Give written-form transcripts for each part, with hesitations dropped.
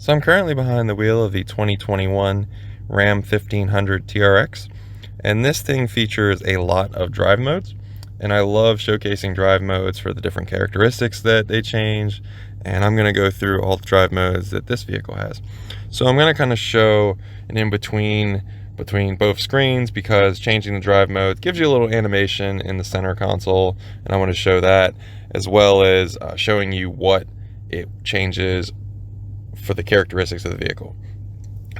So I'm currently behind the wheel of the 2021 RAM 1500 TRX, and this thing features a lot of drive modes, and I love showcasing drive modes for the different characteristics that they change, and I'm going to go through all the drive modes that this vehicle has. So I'm going to kind of show an in-between between both screens, because changing the drive mode gives you a little animation in the center console, and I want to show that, as well as showing you what it changes for the characteristics of the vehicle.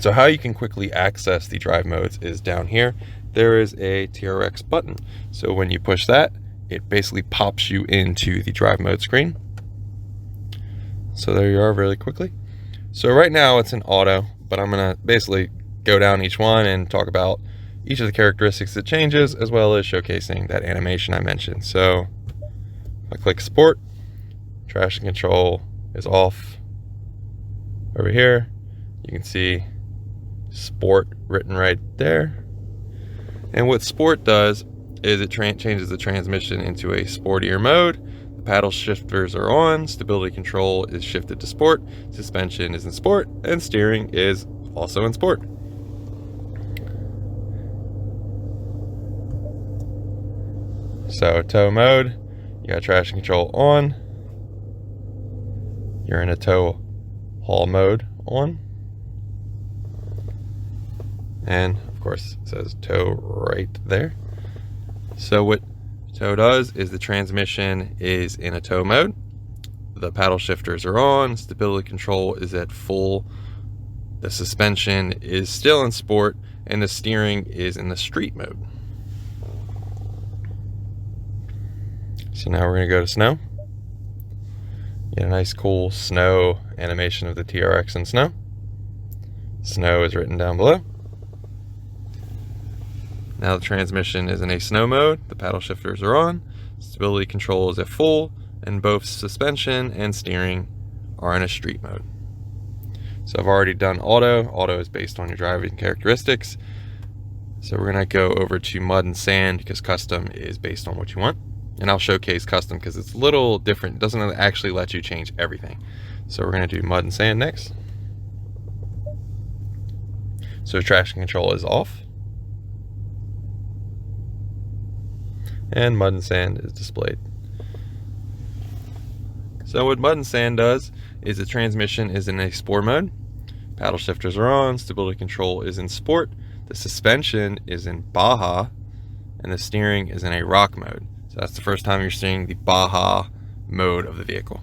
So how you can quickly access the drive modes is down here. There is a TRX button. So when you push that, it basically pops you into the drive mode screen. So there you are really quickly. So right now it's in auto, but I'm gonna basically go down each one and talk about each of the characteristics it changes, as well as showcasing that animation I mentioned. So I click sport, traction control is off. Over here, you can see sport written right there. And what sport does is it changes the transmission into a sportier mode. The paddle shifters are on, stability control is shifted to sport, suspension is in sport, and steering is also in sport. So tow mode, you got traction control on. You're in a tow haul mode on, and of course it says tow right there. So what tow does is the transmission is in a tow mode, the paddle shifters are on, stability control is at full, the suspension is still in sport, and the steering is in the street mode. So now we're going to go to snow. Get a nice cool snow animation of the TRX in snow. Snow is written down below. Now the transmission is in a snow mode, the paddle shifters are on, stability control is at full, and both suspension and steering are in a street mode. So I've already done auto. Auto is based on your driving characteristics. So we're gonna go over to mud and sand, because custom is based on what you want. And I'll showcase custom because it's a little different. It doesn't actually let you change everything. So we're going to do mud and sand next. So traction control is off. And mud and sand is displayed. So what mud and sand does is the transmission is in a sport mode. Paddle shifters are on, stability control is in sport. The suspension is in Baja, and the steering is in a rock mode. So that's the first time you're seeing the Baja mode of the vehicle.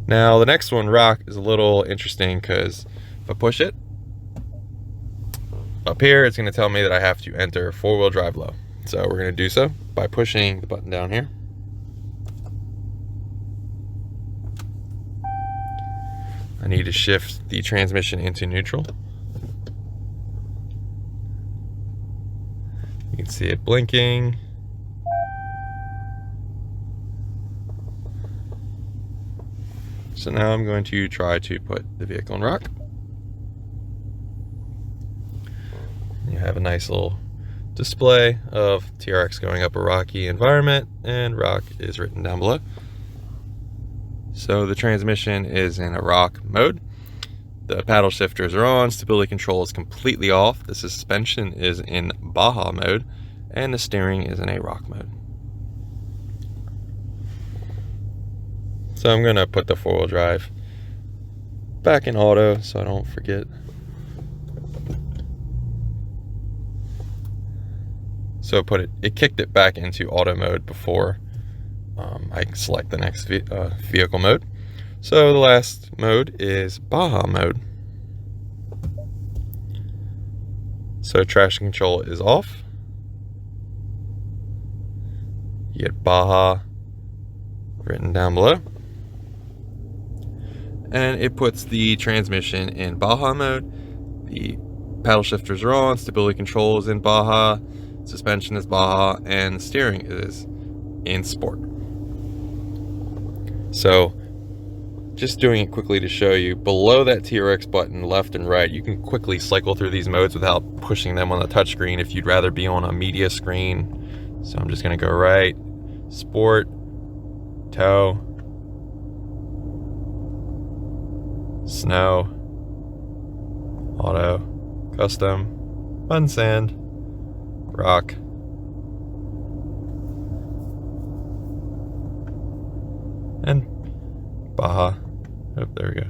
Now the next one, rock, is a little interesting, because if I push it, up here it's going to tell me that I have to enter four-wheel drive low. So we're going to do so by pushing the button down here. I need to shift the transmission into neutral. You can see it blinking. So now I'm going to try to put the vehicle in rock. You have a nice little display of TRX going up a rocky environment, and rock is written down below. So the transmission is in a rock mode. The paddle shifters are on, stability control is completely off, the suspension is in Baja mode, and the steering is in a rock mode. So I'm going to put the four-wheel drive back in auto so I don't forget. So it kicked it back into auto mode before I select the next vehicle mode. So the last mode is Baja mode. So traction control is off. You get Baja written down below. And it puts the transmission in Baja mode. The paddle shifters are on, stability control is in Baja, suspension is Baja, and the steering is in sport. So just doing it quickly to show you, below that TRX button, left and right, you can quickly cycle through these modes without pushing them on the touchscreen if you'd rather be on a media screen. So I'm just going to go right, sport, tow, snow, auto, custom, mud and sand, rock, and Baja. Oh, there we go.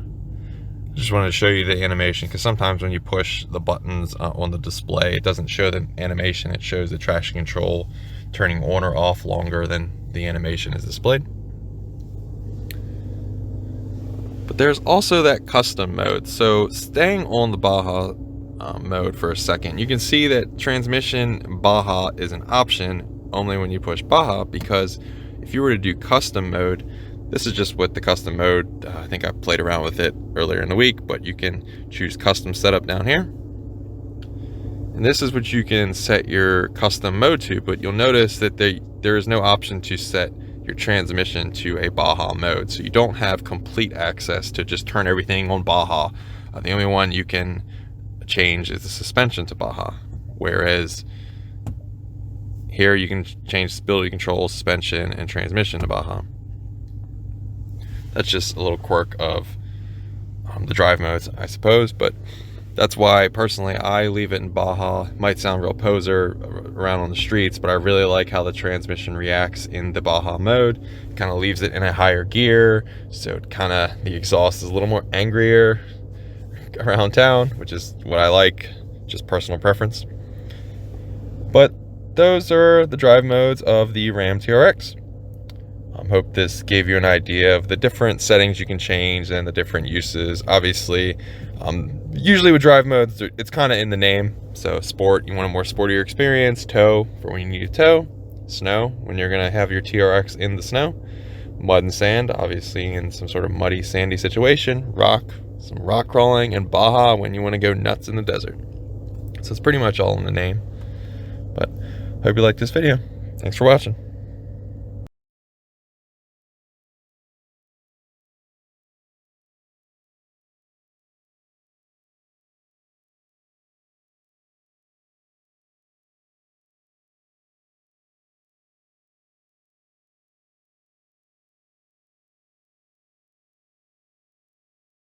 Just wanted to show you the animation, because sometimes when you push the buttons on the display, it doesn't show the animation. It shows the traction control turning on or off longer than the animation is displayed. But there's also that custom mode. So staying on the Baja mode for a second, you can see that transmission Baja is an option only when you push Baja, because if you were to do custom mode, this is just with the custom mode. I think I played around with it earlier in the week, but you can choose custom setup down here. And this is what you can set your custom mode to, but you'll notice that there is no option to set your transmission to a Baja mode. So you don't have complete access to just turn everything on Baja. The only one you can change is the suspension to Baja. Whereas here you can change stability control, suspension, and transmission to Baja. That's just a little quirk of the drive modes, I suppose, but that's why personally I leave it in Baja. It might sound real poser around on the streets, but I really like how the transmission reacts in the Baja mode. It kind of leaves it in a higher gear, so it the exhaust is a little more angrier around town, which is what I like, just personal preference. But those are the drive modes of the RAM TRX. Hope this gave you an idea of the different settings you can change and the different uses. Obviously, usually with drive modes, it's kind of in the name. So sport, you want a more sportier experience. Tow, for when you need to tow. Snow, when you're going to have your TRX in the snow. Mud and sand, obviously in some sort of muddy, sandy situation. Rock, some rock crawling. And Baja, when you want to go nuts in the desert. So it's pretty much all in the name. But hope you liked this video. Thanks for watching.